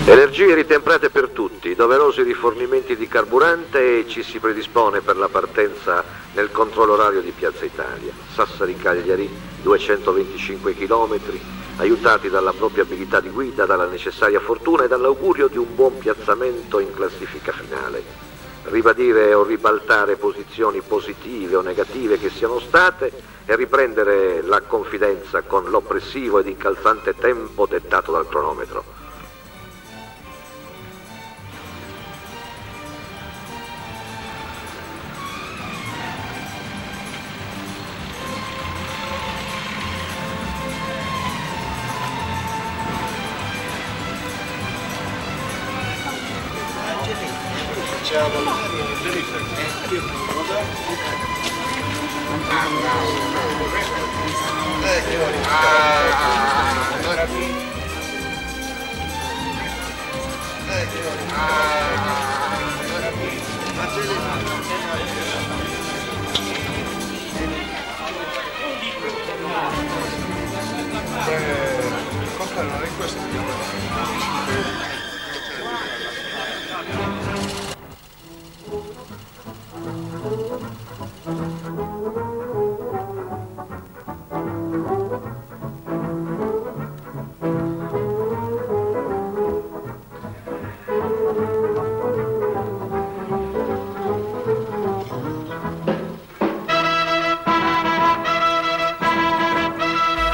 Energie ritemprate per tutti, doverosi rifornimenti di carburante e ci si predispone per la partenza nel controllo orario di Piazza Italia. Sassari-Cagliari, 225 km, aiutati dalla propria abilità di guida, dalla necessaria fortuna e dall'augurio di un buon piazzamento in classifica finale. Ribadire o ribaltare posizioni positive o negative che siano state e riprendere la confidenza con l'oppressivo ed incalzante tempo dettato dal cronometro.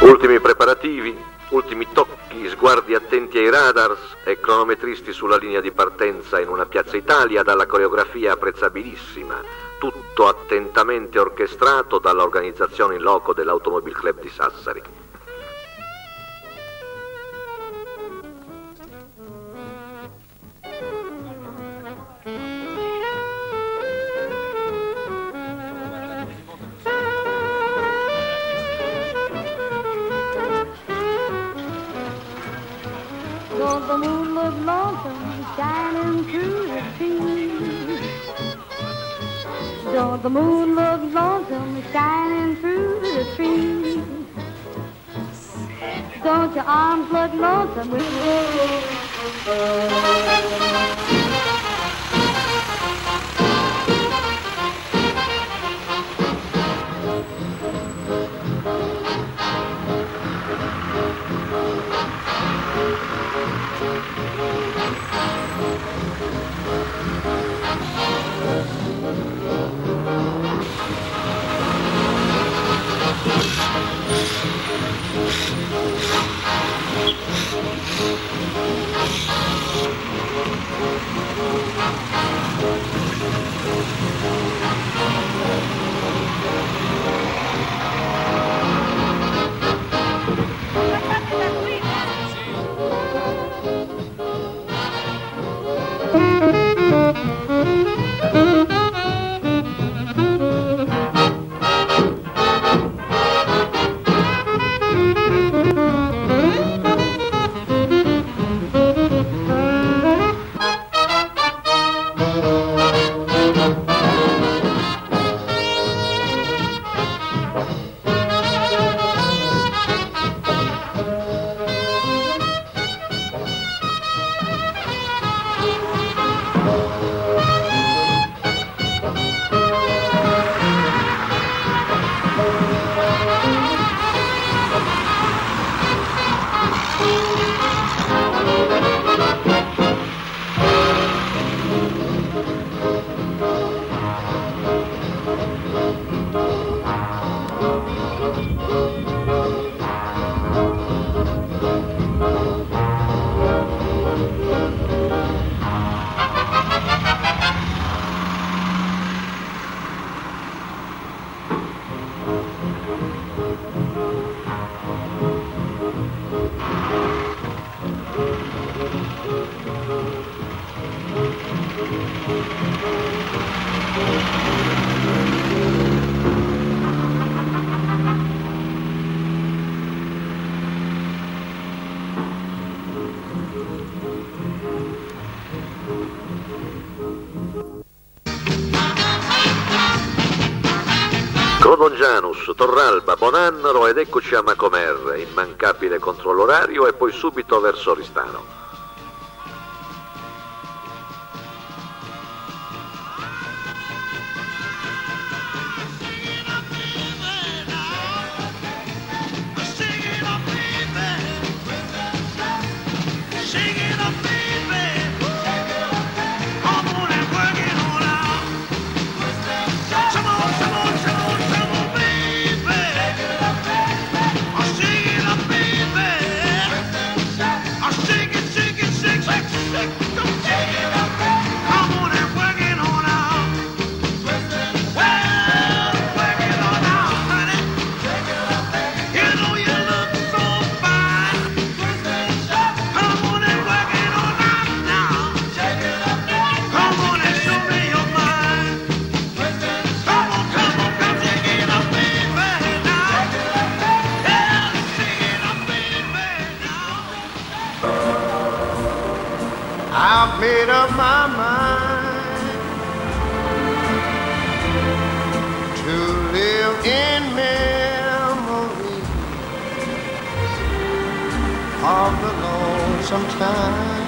Ultimi preparativi, ultimi tocchi, sguardi attenti ai radars e cronometristi sulla linea di partenza in una Piazza Italia dalla coreografia apprezzabilissima, tutto attentamente orchestrato dall'organizzazione in loco dell'Automobile Club di Sassari. Don't the moon look lonesome shining through the trees? Don't the moon look lonesome shining through the trees? Don't your arms look lonesome with Crodongianus, Torralba, Bonannaro ed eccoci a Macomer, immancabile controllo orario e poi subito verso Oristano. made up my mind to live in memories of the lonesome time.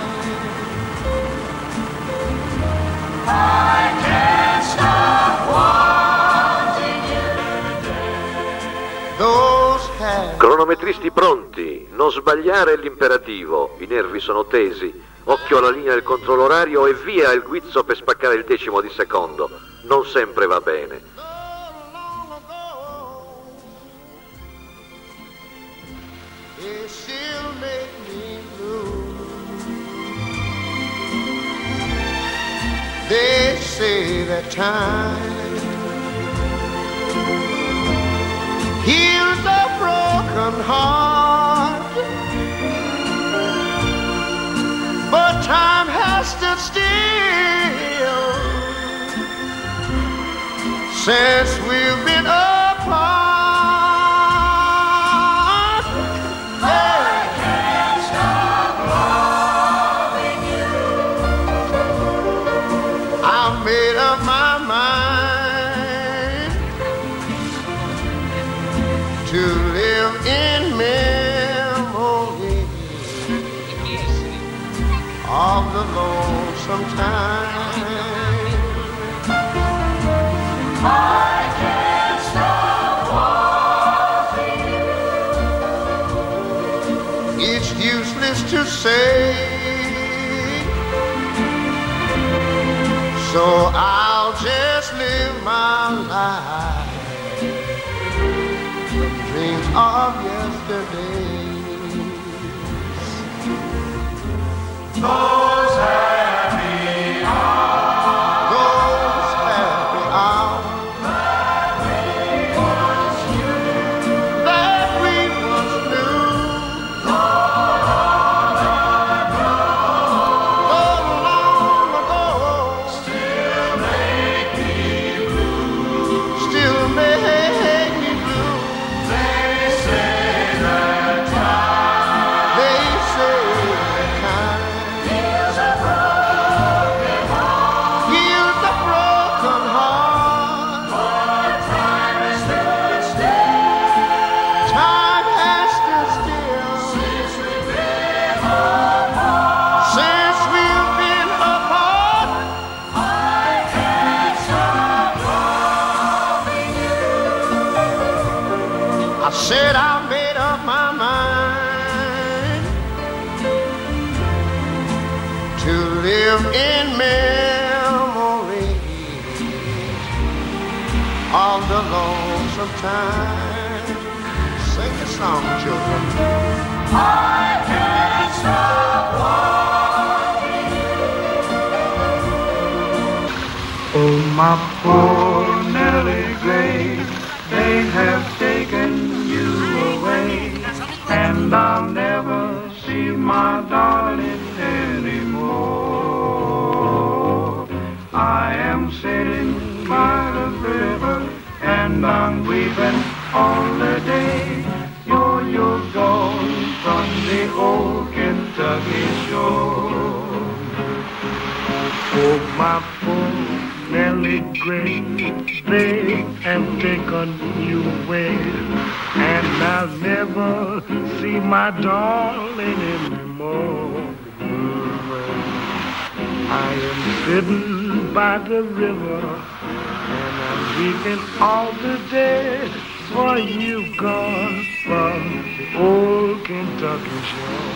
I can't stop wanting you. Those hands. Cronometristi pronti, non sbagliare l'imperativo, i nervi sono tesi, occhio alla linea del controllo orario e via il guizzo per spaccare il decimo di secondo. Non sempre va bene. It still make me blue. They say that time heals a broken heart, but time has stood still since we've been apart. I can't stop loving you. I made up my mind to live in memory of the lonesome time. I can't stop wanting you. It's useless to say, so I'll just live my life from dreams of yesterday. Those happy hours, those happy hours that we once knew. Long ago, still make me blue. Still make me blue. They say that time. They say that time. Heals a broken heart. But time has stood still. Time has stood still. Since we've been apart. Since we've been apart. I can't stop loving you. I said I made up my mind to live in memory of the lonesome time. Sing a song, children. I can't stop wanting you. Oh, my poor Nellie Gray, they have taken you away, and I'll never see my darling anymore. I am sitting by the river, and I'm weeping all the day. You're gone from the old Kentucky shore. Oh, my poor Nellie Gray, they have taken you away, and I'll never see my darling anymore. I am sitting by the river, and I'm weeping all the day, for you've gone from the old Kentucky shore.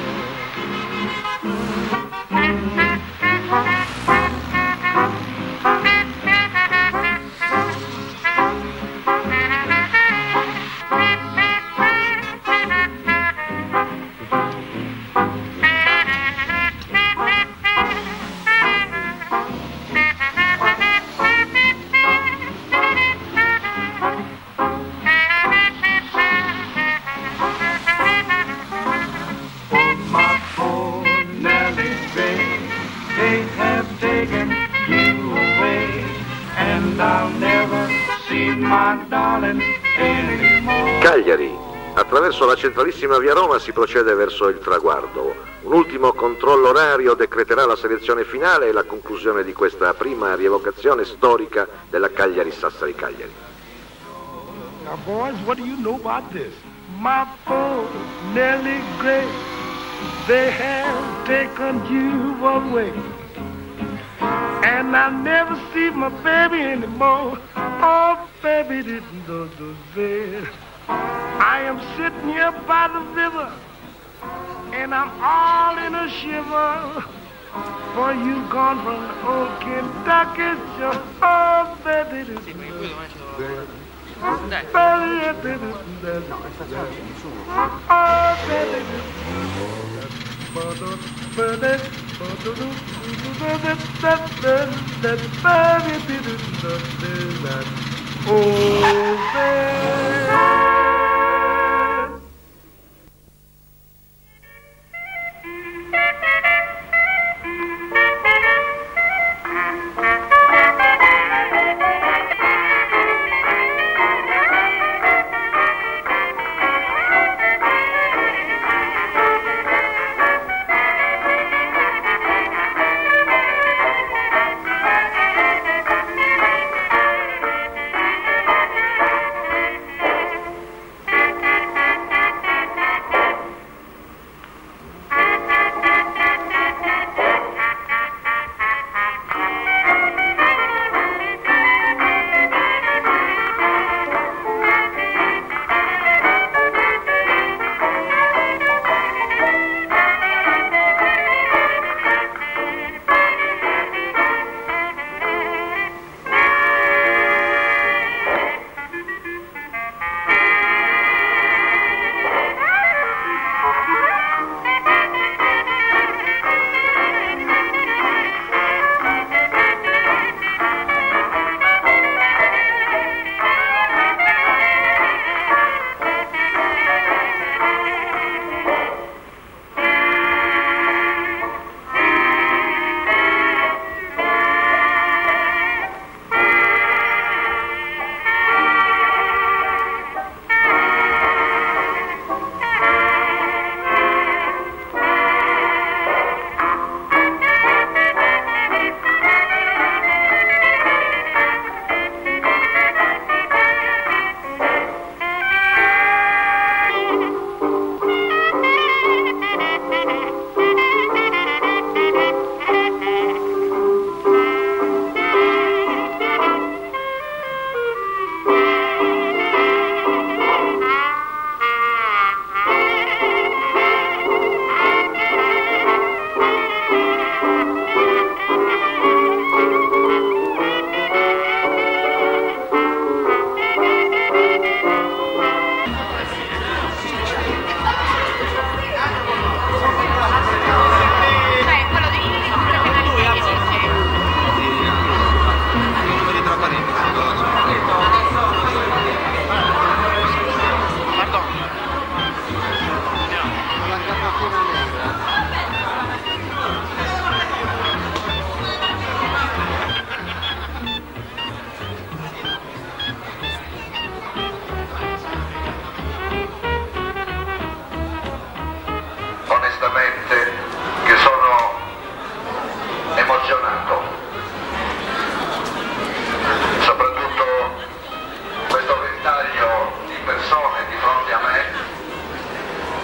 Cagliari, Attraverso la centralissima via Roma si procede verso il traguardo. Un ultimo controllo orario decreterà la selezione finale e la conclusione di questa prima rievocazione storica della Cagliari-Sassari-Cagliari. Now, boys, what do you know about this? My folks nearly great, they have taken you away. And I never see my baby anymore. Oh, baby, didn't go to bed. I am sitting here by the river, and I'm all in a shiver. For you gone from the old Kentucky shore. Oh, baby, didn't go to bed. Oh,